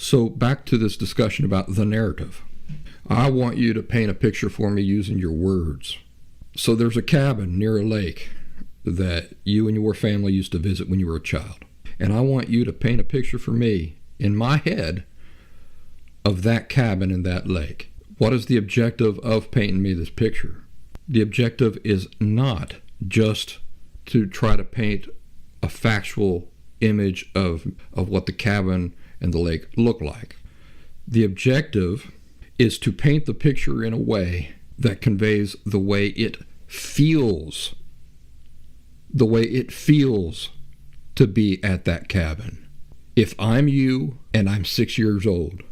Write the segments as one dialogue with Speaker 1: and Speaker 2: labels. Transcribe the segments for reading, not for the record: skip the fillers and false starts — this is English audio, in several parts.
Speaker 1: So back to this discussion about the narrative. I want you to paint a picture for me using your words. So there's a cabin near a lake that you and your family used to visit when you were a child. And I want you to paint a picture for me in my head of that cabin and that lake. What is the objective of painting me this picture? The objective is not just to try to paint a factual image of what the cabin and the lake look like. The objective is to paint the picture in a way that conveys the way it feels to be at that cabin. If I'm you and I'm 6 years old,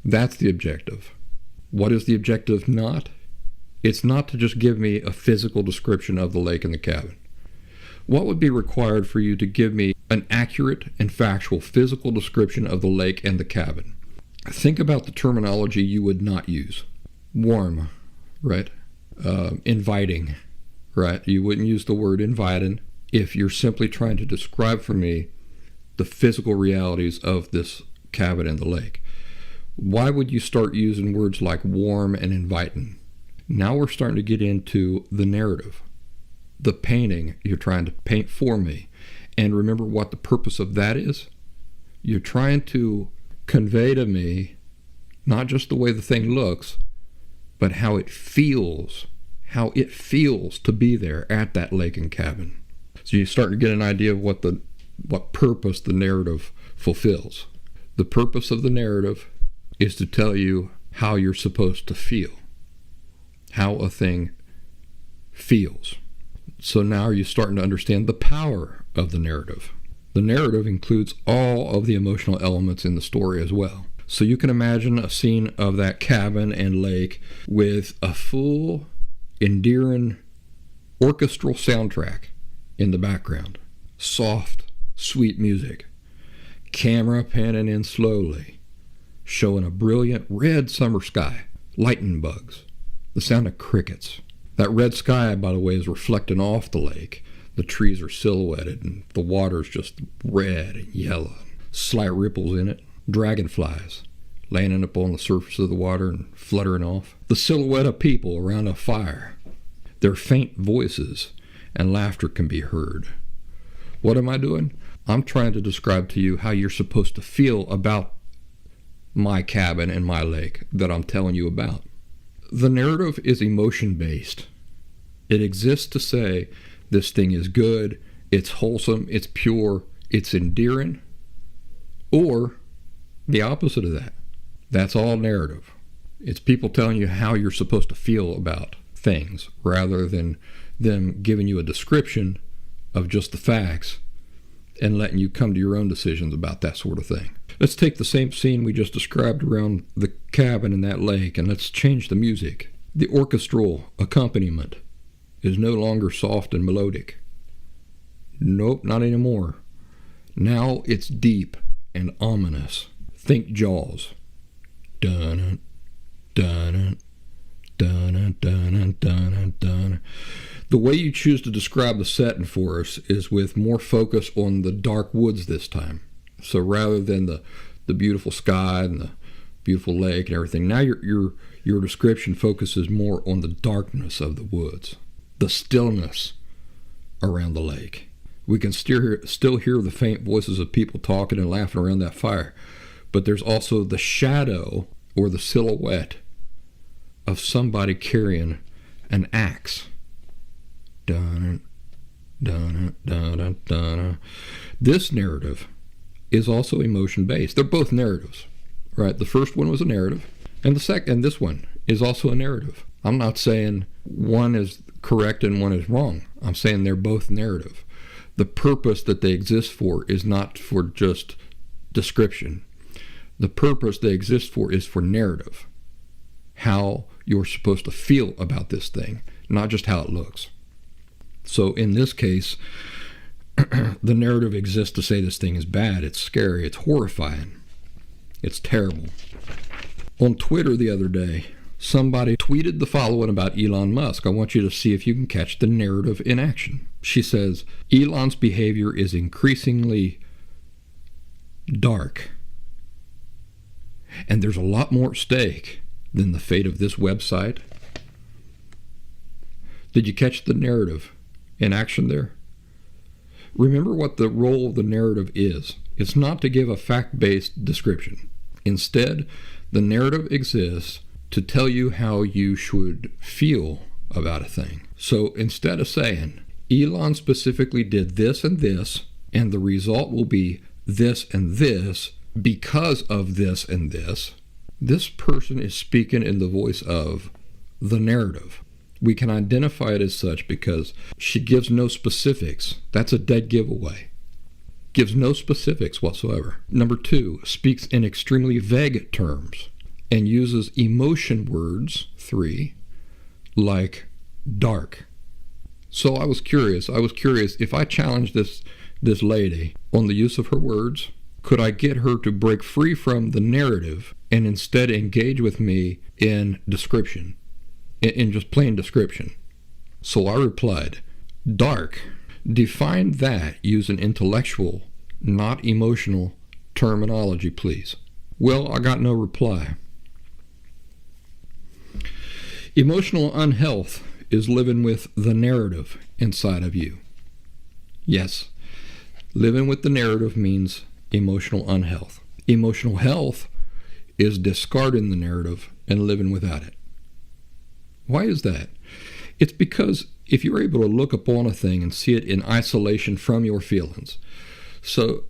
Speaker 1: that's the objective. What is the objective not? It's not to just give me a physical description of the lake and the cabin. What would be required for you to give me an accurate and factual physical description of the lake and the cabin? Think about the terminology you would not use. Warm, right? Inviting, right? You wouldn't use the word inviting if you're simply trying to describe for me the physical realities of this cabin and the lake. Why would you start using words like warm and inviting? Now we're starting to get into the narrative, the painting you're trying to paint for me. And remember what the purpose of that is? You're trying to convey to me not just the way the thing looks, but how it feels to be there at that lake and cabin. So you start to get an idea of what purpose the narrative fulfills. The purpose of the narrative is to tell you how you're supposed to feel, how a thing feels. So now you're starting to understand the power of the narrative. The narrative includes all of the emotional elements in the story as well. So you can imagine a scene of that cabin and lake with a full, endearing orchestral soundtrack in the background. Soft, sweet music. Camera panning in slowly, showing a brilliant red summer sky, lightning bugs, the sound of crickets. That red sky, by the way, is reflecting off the lake. The trees are silhouetted and the water's just red and yellow. Slight ripples in it. Dragonflies landing up on the surface of the water and fluttering off. The silhouette of people around a fire. Their faint voices and laughter can be heard. What am I doing? I'm trying to describe to you how you're supposed to feel about my cabin and my lake that I'm telling you about. The narrative is emotion-based. It exists to say this thing is good, it's wholesome, it's pure, it's endearing, or the opposite of that. That's all narrative. It's people telling you how you're supposed to feel about things rather than them giving you a description of just the facts and letting you come to your own decisions about that sort of thing. Let's take the same scene we just described around the cabin and that lake, and let's change the music. The orchestral accompaniment is no longer soft and melodic. Nope, not anymore. Now it's deep and ominous. Think Jaws. Dun dun dun dun dun dun. The way you choose to describe the setting for us is with more focus on the dark woods this time. So rather than the beautiful sky and the beautiful lake and everything, now your description focuses more on the darkness of the woods, the stillness around the lake. We can still hear the faint voices of people talking and laughing around that fire, but there's also the shadow or the silhouette of somebody carrying an axe. Dun, dun, dun, dun, dun. This narrative is also emotion-based. They're both narratives, right? The first one was a narrative, and this one is also a narrative. I'm not saying one is correct and one is wrong. I'm saying they're both narrative. The purpose that they exist for is not for just description. The purpose they exist for is for narrative. How you're supposed to feel about this thing, not just how it looks. So in this case, the narrative exists to say this thing is bad, it's scary, it's horrifying, it's terrible. On Twitter the other day, somebody tweeted the following about Elon Musk. I want you to see if you can catch the narrative in action. She says, Elon's behavior is increasingly dark and there's a lot more at stake than the fate of this website. Did you catch the narrative in action there? Remember what the role of the narrative is. It's not to give a fact-based description. Instead, the narrative exists to tell you how you should feel about a thing. So instead of saying, Elon specifically did this and this, and the result will be this and this because of this and this person is speaking in the voice of the narrative. We can identify it as such because she gives no specifics. That's a dead giveaway. Gives no specifics whatsoever. Number 2, speaks in extremely vague terms and uses emotion words, 3, like dark. So I was curious if I challenged this lady on the use of her words, could I get her to break free from the narrative and instead engage with me in description? In just plain description. So I replied, dark. Define that using intellectual, not emotional terminology, please. Well, I got no reply. Emotional unhealth is living with the narrative inside of you. Yes, living with the narrative means emotional unhealth. Emotional health is discarding the narrative and living without it. Why is that? It's because if you're able to look upon a thing and see it in isolation from your feelings. So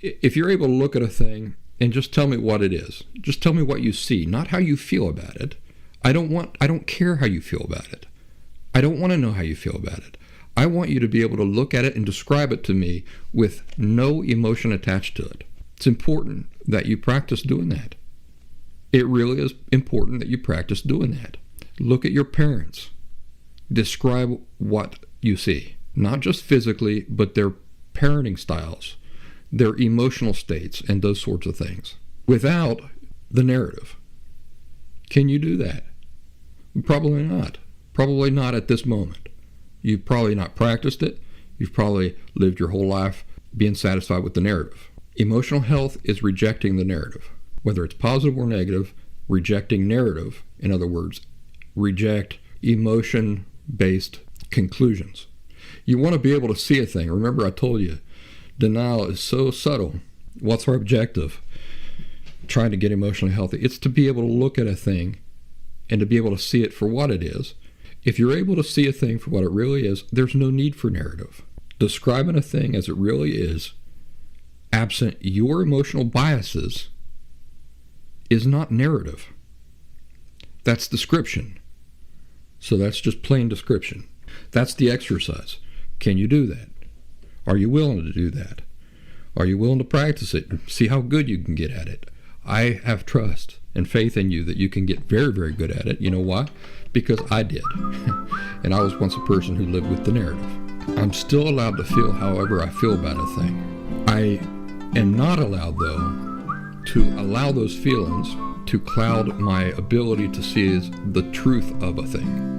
Speaker 1: if you're able to look at a thing and just tell me what it is, just tell me what you see, not how you feel about it. I don't care how you feel about it. I don't want to know how you feel about it. I want you to be able to look at it and describe it to me with no emotion attached to it. It's important that you practice doing that. It really is important that you practice doing that. Look at your parents. Describe what you see, not just physically, but their parenting styles, their emotional states, and those sorts of things, without the narrative. Can you do that? Probably not. Probably not at this moment. You've probably not practiced it. You've probably lived your whole life being satisfied with the narrative. Emotional health is rejecting the narrative, whether it's positive or negative. Rejecting narrative, in other words, reject emotion-based conclusions. You want to be able to see a thing. Remember, I told you, denial is so subtle. What's our objective? Trying to get emotionally healthy. It's to be able to look at a thing and to be able to see it for what it is. If you're able to see a thing for what it really is, there's no need for narrative. Describing a thing as it really is, absent your emotional biases, is not narrative. That's description. So that's just plain description. That's the exercise. Can you do that? Are you willing to do that? Are you willing to practice it and see how good you can get at it? I have trust and faith in you that you can get very, very good at it. You know why? Because I did. And I was once a person who lived with the narrative. I'm still allowed to feel however I feel about a thing. I am not allowed, though, to allow those feelings to cloud my ability to see the truth of a thing.